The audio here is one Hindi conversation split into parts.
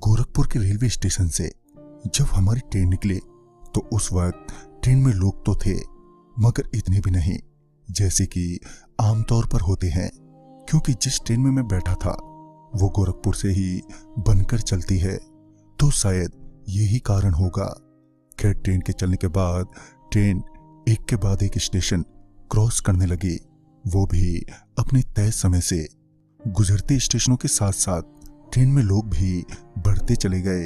गोरखपुर के रेलवे स्टेशन से जब हमारी ट्रेन निकली तो उस वक्त ट्रेन में लोग तो थे, मगर इतने भी नहीं जैसे कि आमतौर पर होते हैं, क्योंकि जिस ट्रेन में मैं बैठा था वो गोरखपुर से ही बनकर चलती है, तो शायद यही कारण होगा। खैर, ट्रेन के चलने के बाद ट्रेन एक के बाद एक स्टेशन क्रॉस करने लगी, वो भी अपने तय समय से। गुजरते स्टेशनों के साथ साथ ट्रेन में लोग भी बढ़ते चले गए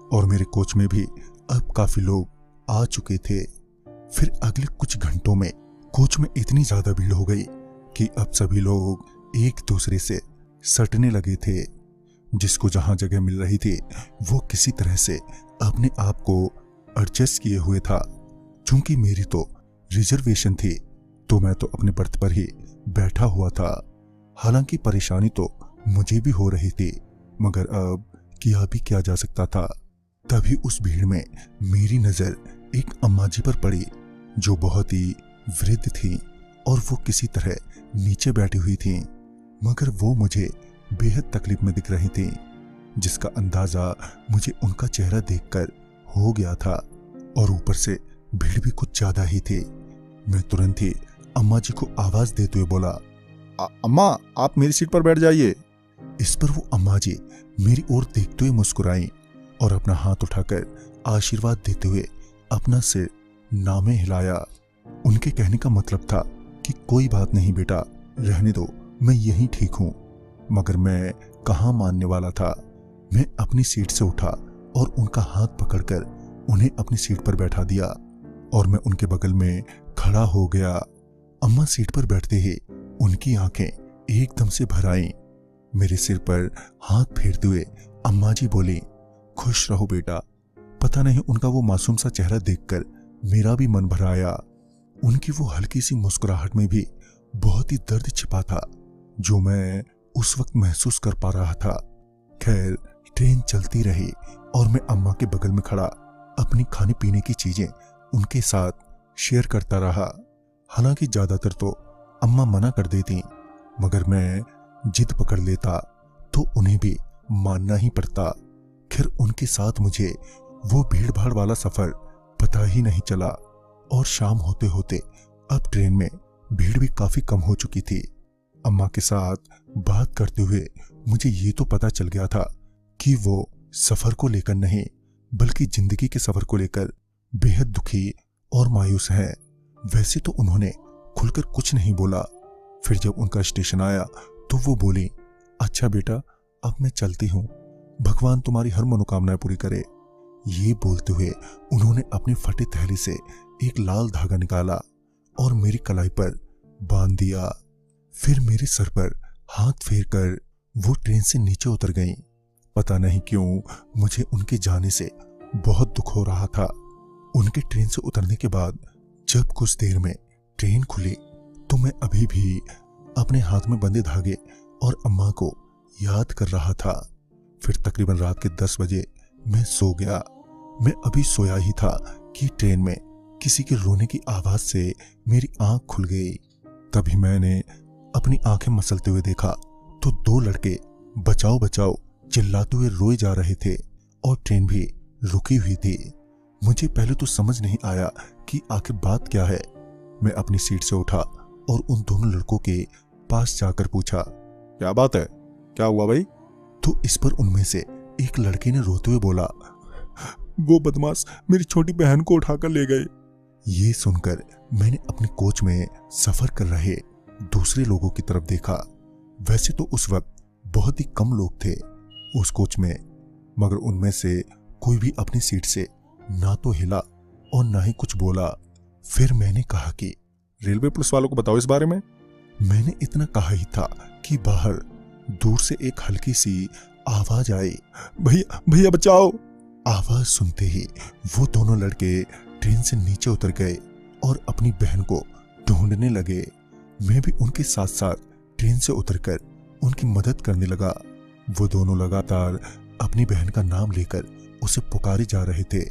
और मेरे कोच में भी अब काफी लोग आ चुके थे। फिर अगले कुछ घंटों में कोच में इतनी ज्यादा भीड़ हो गई कि अब सभी लोग एक दूसरे से सटने लगे थे। जिसको जहां जगह मिल रही थी वो किसी तरह से अपने आप को एडजस्ट किए हुए था। चूंकि मेरी तो रिजर्वेशन थी तो मैं तो अपने बर्थ पर ही बैठा हुआ था। हालांकि परेशानी तो मुझे भी हो रही थी, मगर अब किया भी क्या जा सकता था। तभी उस भीड़ में मेरी नजर एक अम्मा जी पर पड़ी जो बहुत ही वृद्ध थी और वो किसी तरह नीचे बैठी हुई थी, मगर वो मुझे बेहद तकलीफ में दिख रही थी, जिसका अंदाजा मुझे उनका चेहरा देखकर हो गया था। और ऊपर से भीड़ भी कुछ ज्यादा ही थी। मैं तुरंत ही अम्मा जी को आवाज देते हुए बोला, अम्मा आप मेरी सीट पर बैठ जाइए। इस पर वो अम्मा जी मेरी ओर देखते हुए मुस्कुराई और अपना हाथ उठाकर आशीर्वाद देते हुए अपना सिर नामे हिलाया। उनके कहने का मतलब था कि कोई बात नहीं बेटा, रहने दो, मैं यहीं ठीक हूं। मगर मैं कहां मानने वाला था। मैं अपनी सीट से उठा और उनका हाथ पकड़कर उन्हें अपनी सीट पर बैठा दिया और मैं उनके बगल में खड़ा हो गया। अम्मा सीट पर बैठते ही उनकी आंखें एकदम से भर आईं। मेरे सिर पर हाथ फेरते हुए अम्मा जी बोली, खुश रहो बेटा। पता नहीं उनका वो मासूम सा चेहरा देखकर मेरा भी मन भर आया। उनकी वो हल्की सी मुस्कुराहट में भी बहुत ही दर्द छिपा था जो मैं उस वक्त महसूस कर पा रहा था। खैर, ट्रेन चलती रही और मैं अम्मा के बगल में खड़ा अपनी खाने पीने की चीजें उनके साथ शेयर करता रहा। हालांकि ज्यादातर तो अम्मा मना कर देती, मगर मैं जिद पकड़ लेता तो उन्हें भी मानना ही पड़ता। खैर, उनके साथ मुझे वो भीड़ भाड़ वाला सफर पता ही नहीं चला और शाम होते होते अब ट्रेन में भीड़ भी काफी कम हो चुकी थी। अम्मा के साथ बात करते हुए मुझे ये तो पता चल गया था कि वो सफर को लेकर नहीं बल्कि जिंदगी के सफर को लेकर बेहद दुखी और मायूस हैं। वैसे तो उन्होंने खुलकर कुछ नहीं बोला। फिर जब उनका स्टेशन आया तो वो बोली, अच्छा बेटा अब मैं चलती हूँ, भगवान तुम्हारी हर मनोकामनाएं पूरी करे। ये बोलते हुए उन्होंने अपनी फटी थैली से एक लाल धागा निकाला और मेरी कलाई पर बांध दिया। फिर मेरे सर पर हाथ फेर कर वो ट्रेन से नीचे उतर गईं। पता नहीं क्यों मुझे उनके जाने से बहुत दुख हो रहा था। उनके ट्रेन से उतरने के बाद जब कुछ देर में ट्रेन खुली तो मैं अभी भी अपने हाथ में बंधे धागे और अम्मा को याद कर रहा था। फिर तकरीबन रात के 10 बजे मैं सो गया। मैं अभी सोया ही था कि ट्रेन में किसी के रोने की आवाज से मेरी आंख खुल गई। तभी मैंने अपनी आंखें मसलते हुए देखा तो 2 लड़के बचाओ बचाओ चिल्लाते हुए रोए जा रहे थे और ट्रेन भी रुकी हुई थी। मुझे पहले तो समझ नहीं आया कि आखिर बात क्या है। मैं अपनी सीट से उठा और उन दोनों लड़कों के पास जाकर पूछा, क्या बात है, क्या हुआ भाई? तो इस पर उनमें से एक लड़के ने रोते हुए बोला, वो बदमाश मेरी छोटी बहन को उठाकर ले गए। ये सुनकर मैंने अपने कोच में सफर कर रहे दूसरे लोगों की तरफ देखा। वैसे तो उस वक्त बहुत ही कम लोग थे उस कोच में, मगर उनमें से कोई भी अपनी सीट से ना तो हिला और ना ही कुछ बोला। फिर मैंने कहा कि रेलवे पुलिस वालों को बताओ इस बारे में। मैंने इतना कहा ही था कि बाहर दूर से एक हल्की सी आवाज आई, भैया भैया बचाओ। आवाज सुनते ही वो दोनों लड़के ट्रेन से नीचे उतर गए और अपनी बहन को ढूंढने लगे। मैं भी उनके साथ साथ ट्रेन से उतरकर उनकी मदद करने लगा। वो दोनों लगातार अपनी बहन का नाम लेकर उसे पुकारे जा रहे थे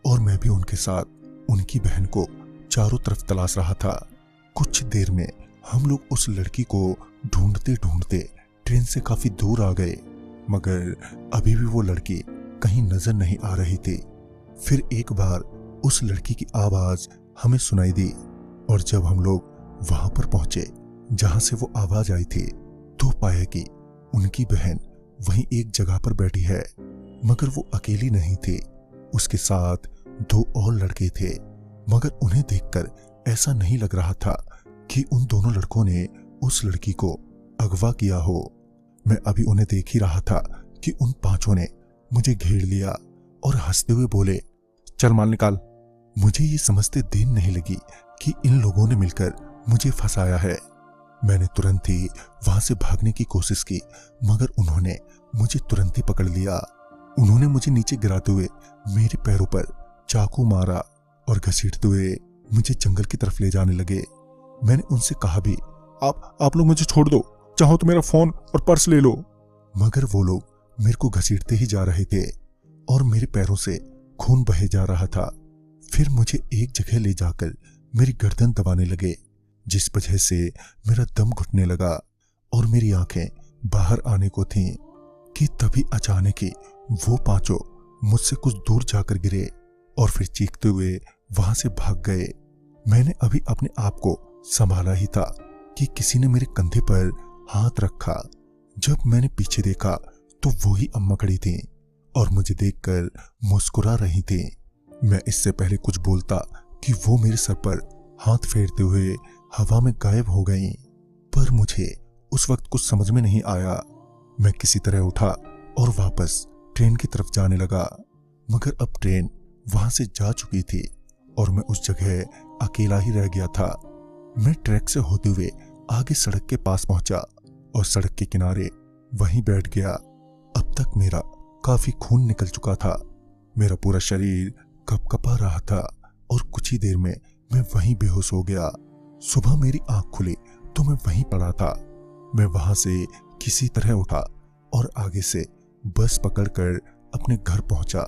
और मैं भी उनके साथ उनकी बहन को चारों तरफ तलाश रहा था। कुछ देर में हम लोग उस लड़की को ढूंढते ढूंढते ट्रेन से काफी दूर आ गए, मगर अभी भी वो लड़की कहीं नजर नहीं आ रही थी। फिर एक बार उस लड़की की आवाज हमें सुनाई दी और जब हम लोग वहां पर पहुंचे जहां से वो आवाज आई थी तो पाया कि उनकी बहन वहीं एक जगह पर बैठी है, मगर वो अकेली नहीं थी, उसके साथ 2 और लड़के थे। मगर उन्हें देखकर ऐसा नहीं लग रहा था कि उन दोनों लड़कों ने उस लड़की को अगवा किया हो। मैं अभी उन्हें देख ही रहा था कि उन 5 ने मुझे घेर लिया और हंसते हुए बोले, चल माल निकाल। मुझे ये समझते देर नहीं लगी कि इन लोगों ने मिलकर मुझे फंसाया है। मैंने तुरंत ही वहां से भागने की कोशिश की, मगर उन्होंने मुझे तुरंत ही पकड़ लिया। उन्होंने मुझे नीचे गिराते हुए मेरे पैरों पर चाकू मारा और घसीटते हुए मुझे जंगल की तरफ ले जाने लगे। मैंने उनसे कहा भी, आप लोग मुझे छोड़ दो, चाहो तो मेरा फोन और पर्स ले लो। मगर वो लोग मेरे को घसीटते ही जा रहे थे और मेरे पैरों से खून बहे जा रहा था। फिर मुझे एक जगह ले जाकर मेरी गर्दन दबाने लगे, जिस वजह से मेरा दम घुटने लगा और मेरी आंखें बाहर आने को थीं कि तभी अचानक ही वो 5 मुझसे कुछ दूर जाकर गिरे और फिर चीखते हुए वहां से भाग गए। मैंने अभी अपने आप को संभाला ही था कि किसी ने मेरे कंधे पर हाथ रखा। जब मैंने पीछे देखा तो वो ही अम्मा खड़ी थी और मुझे देखकर मुस्कुरा रही थी। मैं इससे पहले कुछ बोलता कि वो मेरे सर पर हाथ फेरते हुए हवा में गायब हो गईं। पर मुझे उस वक्त कुछ समझ में नहीं आया। मैं किसी तरह उठा और वापस ट्रेन की तरफ जाने लगा, मगर अब ट्रेन वहां से जा चुकी थी और मैं उस जगह अकेला ही रह गया था। मैं ट्रैक से होते हुए आगे सड़क के पास पहुंचा और सड़क के किनारे वहीं बैठ गया। अब तक मेरा काफी खून निकल चुका था, मेरा पूरा शरीर कपकपा रहा था और कुछ ही देर में मैं वहीं बेहोश हो गया। सुबह मेरी आंख खुली तो मैं वहीं पड़ा था। मैं वहां से किसी तरह उठा और आगे से बस पकड़कर अपने घर पहुंचा।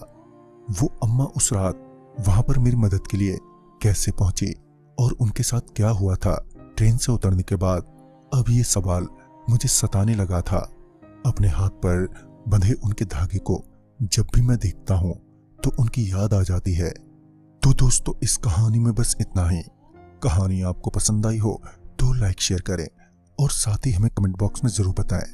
वो अम्मा उस रात वहां पर मेरी मदद के लिए कैसे पहुंची और उनके साथ क्या हुआ था ट्रेन से उतरने के बाद, अब ये सवाल मुझे सताने लगा था। अपने हाथ पर बंधे उनके धागे को जब भी मैं देखता हूं तो उनकी याद आ जाती है। तो दोस्तों, इस कहानी में बस इतना ही। कहानी आपको पसंद आई हो तो लाइक शेयर करें और साथ ही हमें कमेंट बॉक्स में जरूर बताएं